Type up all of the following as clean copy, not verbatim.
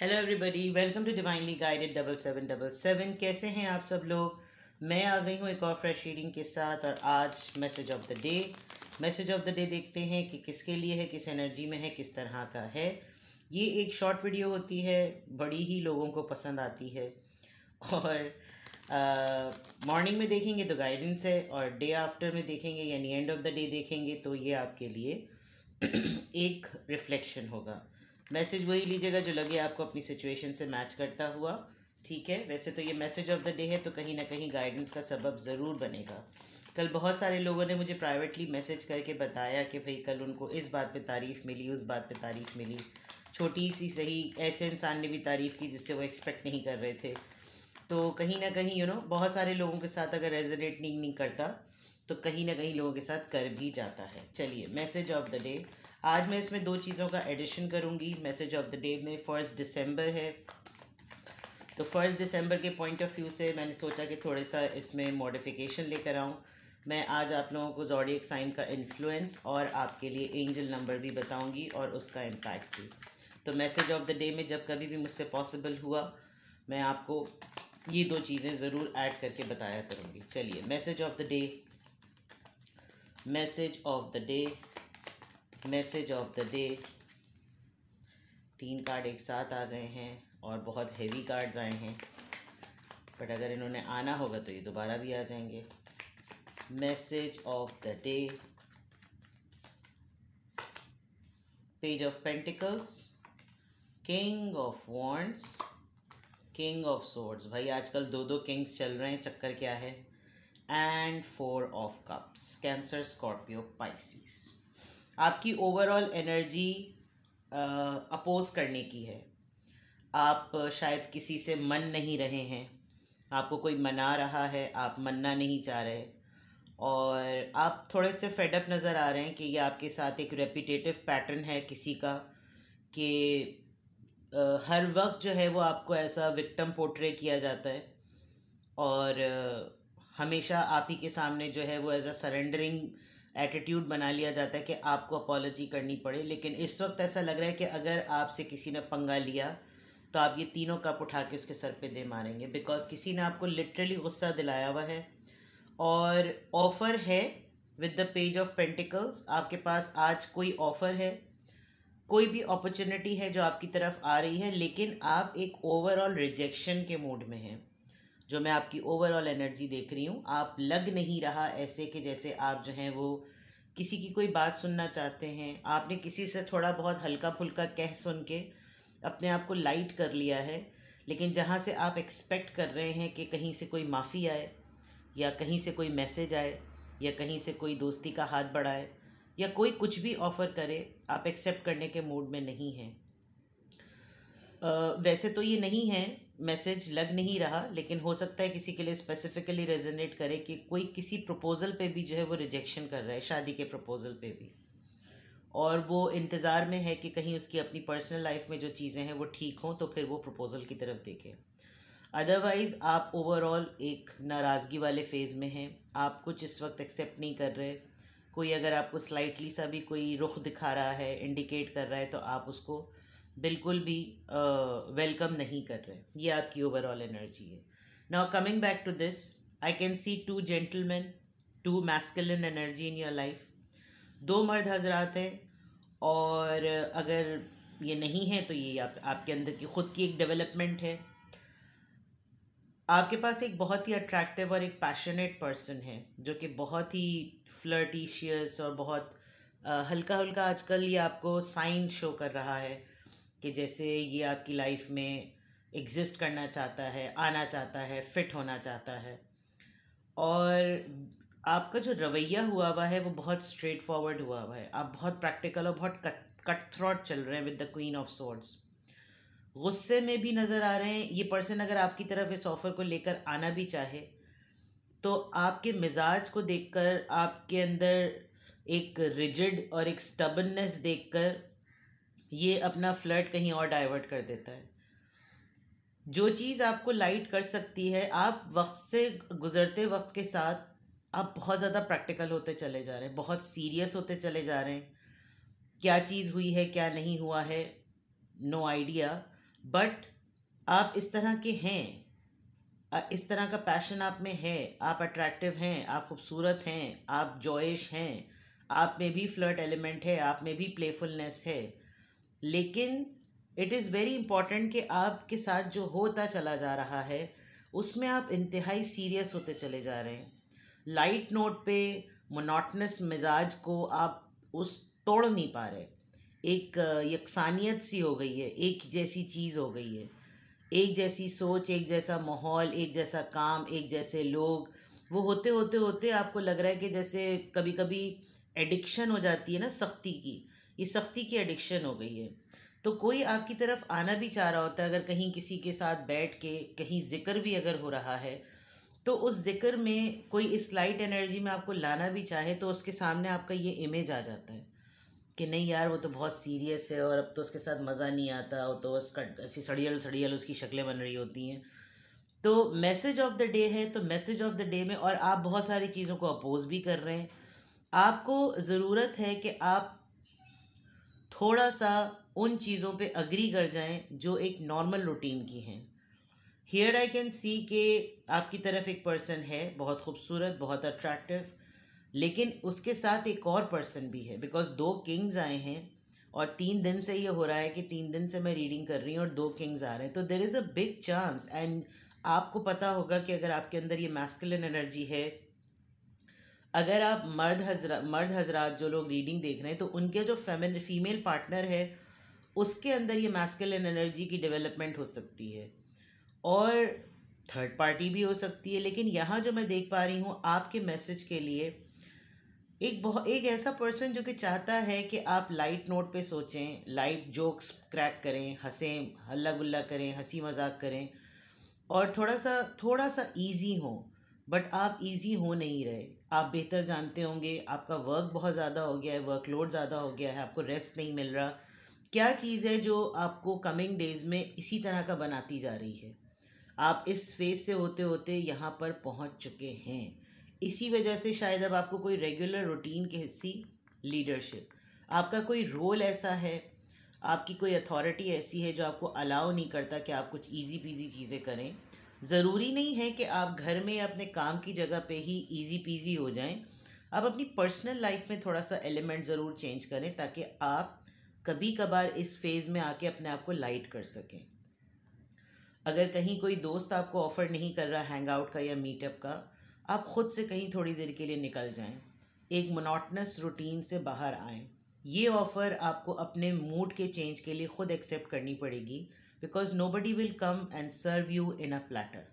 Hello everybody, welcome to divinely guided 7777। कैसे हैं आप सब लोग। मैं आ गई हूँ एक और फ्रेश रीडिंग के साथ। और आज मैसेज ऑफ द डे देखते हैं कि किसके लिए है, किस एनर्जी में है, किस तरह का है। ये एक शॉर्ट वीडियो होती है, बड़ी ही लोगों को पसंद आती है। और मॉर्निंग में देखेंगे तो गाइडेंस है, और डे आफ्टर में देखेंगे यानी एंड ऑफ द डे देखेंगे तो ये आपके लिए एक रिफ्लेक्शन होगा। मैसेज वही लीजिएगा जो लगे आपको अपनी सिचुएशन से मैच करता हुआ। ठीक है, वैसे तो ये मैसेज ऑफ द डे है तो कहीं ना कहीं गाइडेंस का सबब ज़रूर बनेगा। कल बहुत सारे लोगों ने मुझे प्राइवेटली मैसेज करके बताया कि भाई कल उनको इस बात पे तारीफ़ मिली, उस बात पे तारीफ़ मिली, छोटी सी सही, ऐसे इंसान ने भी तारीफ़ की जिससे वो एक्सपेक्ट नहीं कर रहे थे। तो कहीं ना कहीं बहुत सारे लोगों के साथ अगर रेजोनेट नहीं करता तो कहीं ना कहीं लोगों के साथ कर भी जाता है। चलिए, मैसेज ऑफ द डे। आज मैं इसमें दो चीज़ों का एडिशन करूँगी। मैसेज ऑफ द डे में 1 दिसंबर है, तो 1 दिसंबर के पॉइंट ऑफ व्यू से मैंने सोचा कि थोड़ा सा इसमें मॉडिफिकेशन लेकर आऊँ। मैं आज आप लोगों को ज़ोडिएक साइन का इन्फ्लुएंस और आपके लिए एंजल नंबर भी बताऊँगी और उसका इम्पैक्ट भी। तो मैसेज ऑफ द डे में जब कभी भी मुझसे पॉसिबल हुआ मैं आपको ये दो चीज़ें ज़रूर ऐड करके बताया करूँगी। चलिए, message of the day, message of the day, message of the day. 3 card एक साथ आ गए हैं और बहुत हेवी कार्ड्स आए हैं, बट अगर इन्होंने आना होगा तो ये दोबारा भी आ जाएंगे। Message of the day, page of pentacles, king of wands, king of swords. भाई आजकल दो दो किंग्स चल रहे हैं, चक्कर क्या है। And 4 of cups, cancer, Scorpio, Pisces. आपकी ओवरऑल एनर्जी अपोज करने की है। आप शायद किसी से मन नहीं रहे हैं, आपको कोई मना रहा है, आप मनना नहीं चाह रहे, और आप थोड़े से फेडअप नज़र आ रहे हैं कि ये आपके साथ एक रेपिटेटिव पैटर्न है किसी का, कि हर वक्त जो है वो आपको ऐसा विक्टिम पोर्ट्रे किया जाता है, और हमेशा आप ही के सामने जो है वो एज अ सरेंडरिंग एटीट्यूड बना लिया जाता है कि आपको अपॉलॉजी करनी पड़े। लेकिन इस वक्त ऐसा लग रहा है कि अगर आपसे किसी ने पंगा लिया तो आप ये तीनों कप उठा के उसके सर पे दे मारेंगे, बिकॉज किसी ने आपको लिटरली गुस्सा दिलाया हुआ है। और ऑफ़र है with the page of pentacles. आपके पास आज कोई ऑफ़र है, कोई भी अपॉर्चुनिटी है जो आपकी तरफ आ रही है, लेकिन आप एक ओवरऑल रिजेक्शन के मूड में हैं। जो मैं आपकी ओवरऑल एनर्जी देख रही हूँ, आप लग नहीं रहा ऐसे कि जैसे आप जो हैं वो किसी की कोई बात सुनना चाहते हैं। आपने किसी से थोड़ा बहुत हल्का फुल्का कह सुन के अपने आप को लाइट कर लिया है, लेकिन जहाँ से आप एक्सपेक्ट कर रहे हैं कि कहीं से कोई माफ़ी आए, या कहीं से कोई मैसेज आए, या कहीं से कोई दोस्ती का हाथ बढ़ाए, या कोई कुछ भी ऑफ़र करे, आप एक्सेप्ट करने के मूड में नहीं हैं। वैसे तो ये नहीं है, मैसेज लग नहीं रहा, लेकिन हो सकता है किसी के लिए स्पेसिफिकली रेजोनेट करे कि कोई किसी प्रपोज़ल पे भी जो है वो रिजेक्शन कर रहा है, शादी के प्रपोज़ल पे भी, और वो इंतज़ार में है कि कहीं उसकी अपनी पर्सनल लाइफ में जो चीज़ें हैं वो ठीक हों तो फिर वो प्रपोज़ल की तरफ देखे। अदरवाइज़ आप ओवरऑल एक नाराज़गी वाले फेज़ में हैं, आप कुछ इस वक्त एक्सेप्ट नहीं कर रहे। कोई अगर आपको स्लाइटली सा भी कोई रुख दिखा रहा है, इंडिकेट कर रहा है, तो आप उसको बिल्कुल भी वेलकम नहीं कर रहे। ये आपकी ओवरऑल एनर्जी है। Now coming back to this, I can see 2 gentleman, 2 masculine energy in your life. 2 मर्द हजरात हैं, और अगर ये नहीं है तो ये आपके अंदर की ख़ुद की एक डेवलपमेंट है। आपके पास एक बहुत ही अट्रैक्टिव और एक पैशनेट पर्सन है जो कि बहुत ही फ्लर्टिशियस और बहुत हल्का हल्का आजकल ये आपको साइन शो कर रहा है कि जैसे ये आपकी लाइफ में एग्जिस्ट करना चाहता है, आना चाहता है, फिट होना चाहता है। और आपका जो रवैया हुआ हुआ है वो बहुत स्ट्रेट फॉरवर्ड हुआ हुआ है। आप बहुत प्रैक्टिकल और बहुत कट थ्रॉट चल रहे हैं with the queen of swords. गुस्से में भी नज़र आ रहे हैं। ये पर्सन अगर आपकी तरफ इस ऑफ़र को लेकर आना भी चाहे तो आपके मिजाज को देखकर, आपके अंदर एक रिजिड और एक स्टबननेस देखकर ये अपना फ्लर्ट कहीं और डाइवर्ट कर देता है। जो चीज़ आपको लाइट कर सकती है, आप वक्त से गुज़रते वक्त के साथ आप बहुत ज़्यादा प्रैक्टिकल होते चले जा रहे हैं, बहुत सीरियस होते चले जा रहे हैं। क्या चीज़ हुई है, क्या नहीं हुआ है, नो आइडिया, बट आप इस तरह के हैं, इस तरह का पैशन आप में है, आप अट्रैक्टिव हैं, आप खूबसूरत हैं, आप जॉइश हैं, आप में भी फ्लर्ट एलिमेंट है, आप में भी प्लेफुलनेस है, लेकिन इट इज़ वेरी इंपॉर्टेंट कि आपके साथ जो होता चला जा रहा है उसमें आप इंतहाई सीरियस होते चले जा रहे हैं। लाइट नोट पे मोनोटनस मिजाज को आप उस तोड़ नहीं पा रहे। एक यकसानियत सी हो गई है, एक जैसी चीज़ हो गई है, एक जैसी सोच, एक जैसा माहौल, एक जैसा काम, एक जैसे लोग, वो होते होते होते आपको लग रहा है कि जैसे कभी कभी एडिक्शन हो जाती है ना सख्ती की, ये सख्ती की एडिक्शन हो गई है। तो कोई आपकी तरफ आना भी चाह रहा होता है, अगर कहीं किसी के साथ बैठ के कहीं जिक्र भी अगर हो रहा है, तो उस जिक्र में कोई इस लाइट एनर्जी में आपको लाना भी चाहे तो उसके सामने आपका ये इमेज आ जाता है कि नहीं यार वो तो बहुत सीरियस है और अब तो उसके साथ मज़ा नहीं आता, वो तो उसका ऐसी सड़ियल सड़ियल उसकी शक्लें बन रही होती हैं। तो मैसेज ऑफ द डे है, तो मैसेज ऑफ द डे में, और आप बहुत सारी चीज़ों को अपोज भी कर रहे हैं, आपको ज़रूरत है कि आप थोड़ा सा उन चीज़ों पे अग्री कर जाएं जो एक नॉर्मल रूटीन की हैं। हियर आई कैन सी कि आपकी तरफ एक पर्सन है बहुत खूबसूरत, बहुत अट्रैक्टिव, लेकिन उसके साथ एक और पर्सन भी है, बिकॉज 2 किंग्स आए हैं और 3 दिन से ये हो रहा है कि 3 दिन से मैं रीडिंग कर रही हूँ और 2 किंग्स आ रहे हैं, तो there is a big chance. And आपको पता होगा कि अगर आपके अंदर ये मैस्कुलिन एनर्जी है, अगर आप मर्द हजरात जो लोग रीडिंग देख रहे हैं, तो उनके जो फीमेल पार्टनर है उसके अंदर ये मैस्कुलिन एनर्जी की डेवलपमेंट हो सकती है और थर्ड पार्टी भी हो सकती है। लेकिन यहाँ जो मैं देख पा रही हूँ आपके मैसेज के लिए, एक ऐसा पर्सन जो कि चाहता है कि आप लाइट नोट पे सोचें, लाइट जोक्स क्रैक करें, हंसें, हल्ला गुल्ला करें, हंसी मजाक करें और थोड़ा सा इजी हो। बट आप इजी हो नहीं रहे, आप बेहतर जानते होंगे, आपका वर्क बहुत ज़्यादा हो गया है, वर्कलोड ज़्यादा हो गया है, आपको रेस्ट नहीं मिल रहा। क्या चीज़ है जो आपको कमिंग डेज में इसी तरह का बनाती जा रही है? आप इस फेज से होते होते यहाँ पर पहुँच चुके हैं। इसी वजह से शायद अब आपको कोई रेगुलर रूटीन की हिस्सी, लीडरशिप, आपका कोई रोल ऐसा है, आपकी कोई अथॉरिटी ऐसी है जो आपको अलाउ नहीं करता कि आप कुछ इजी पीजी चीज़ें करें। ज़रूरी नहीं है कि आप घर में अपने काम की जगह पे ही इजी पीजी हो जाएं। आप अपनी पर्सनल लाइफ में थोड़ा सा एलिमेंट ज़रूर चेंज करें ताकि आप कभी कभार इस फेज़ में आके अपने आप को लाइट कर सकें। अगर कहीं कोई दोस्त आपको ऑफ़र नहीं कर रहा हैंग आउट का या मीटअप का, आप ख़ुद से कहीं थोड़ी देर के लिए निकल जाएं, एक मोनोटनस रूटीन से बाहर आएं। ये ऑफ़र आपको अपने मूड के चेंज के लिए ख़ुद एक्सेप्ट करनी पड़ेगी, because nobody will come and serve you in a platter.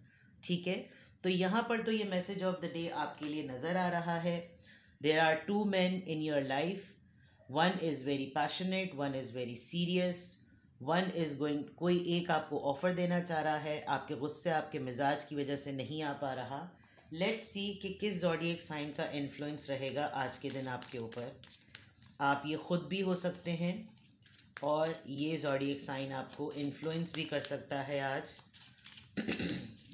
ठीक है, तो यहाँ पर तो ये मैसेज ऑफ द डे आपके लिए नज़र आ रहा है। There are 2 men in your life, one is very passionate, one is very serious, one is going, कोई एक आपको ऑफ़र देना चाह रहा है, आपके गुस्से, आपके मिजाज की वजह से नहीं आ पा रहा। लेट्स सी कि किस ज़ोडिएक साइन का इन्फ्लुएंस रहेगा आज के दिन आपके ऊपर। आप ये ख़ुद भी हो सकते हैं और ये ज़ोडिएक साइन आपको इन्फ्लुएंस भी कर सकता है आज।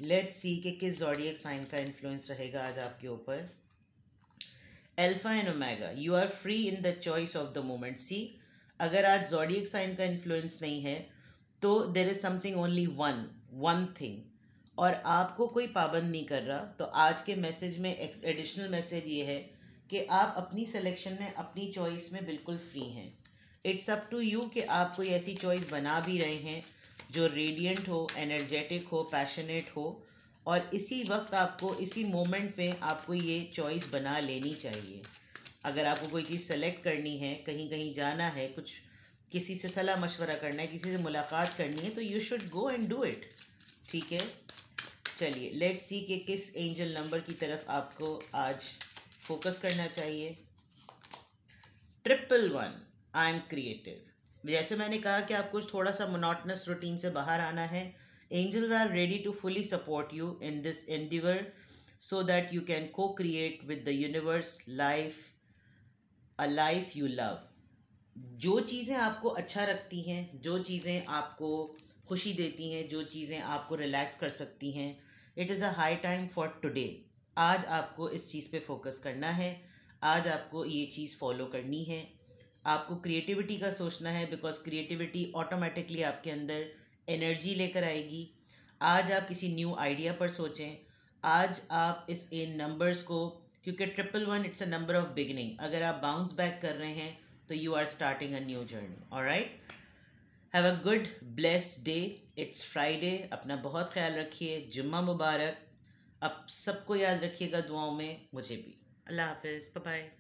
लेट्स सी कि किस ज़ोडिएक साइन का इन्फ्लुएंस रहेगा आज आपके ऊपर। Alpha and omega, you are free in the choice of the moment. See, अगर आज ज़ोडिएक साइन का इन्फ्लुएंस नहीं है तो there is something only one thing, और आपको कोई पाबंद नहीं कर रहा। तो आज के मैसेज में एडिशनल मैसेज ये है कि आप अपनी सिलेक्शन में, अपनी चॉइस में बिल्कुल फ्री हैं। इट्स अप टू यू कि आप कोई ऐसी चॉइस बना भी रहे हैं जो रेडिएंट हो, एनर्जेटिक हो, पैशनेट हो, और इसी वक्त आपको, इसी मोमेंट में आपको ये चॉइस बना लेनी चाहिए। अगर आपको कोई चीज़ सेलेक्ट करनी है, कहीं कहीं जाना है, कुछ किसी से सलाह मशवरा करना है, किसी से मुलाकात करनी है, तो you should go and do it. ठीक है, चलिए लेट्स सी कि किस एंजल नंबर की तरफ आपको आज फोकस करना चाहिए। 111, आई एम क्रिएटिव। जैसे मैंने कहा कि आपको थोड़ा सा मोनोटनस रूटीन से बाहर आना है। Angels are ready to fully support you in this endeavour so that you can co-create with the universe life, a life you love। जो चीज़ें आपको अच्छा रखती हैं, जो चीज़ें आपको खुशी देती हैं, जो चीज़ें आपको रिलैक्स कर सकती हैं, it is a high time for today. आज आपको इस चीज़ पे फोकस करना है, आज आपको ये चीज़ फॉलो करनी है। आपको क्रिएटिविटी का सोचना है, बिकॉज क्रिएटिविटी ऑटोमेटिकली आपके अंदर एनर्जी लेकर आएगी। आज आप किसी न्यू आइडिया पर सोचें। आज आप इस इन नंबर्स को, क्योंकि 111 it's a number of beginning, अगर आप बाउंस बैक कर रहे हैं तो you are starting a new journey. Alright, have a good blessed day. It's Friday, अपना बहुत ख्याल रखिए। जुम्मा मुबारक। अब सबको याद रखिएगा दुआओं में, मुझे भी। अल्लाह हाफिज़, बाय बाय।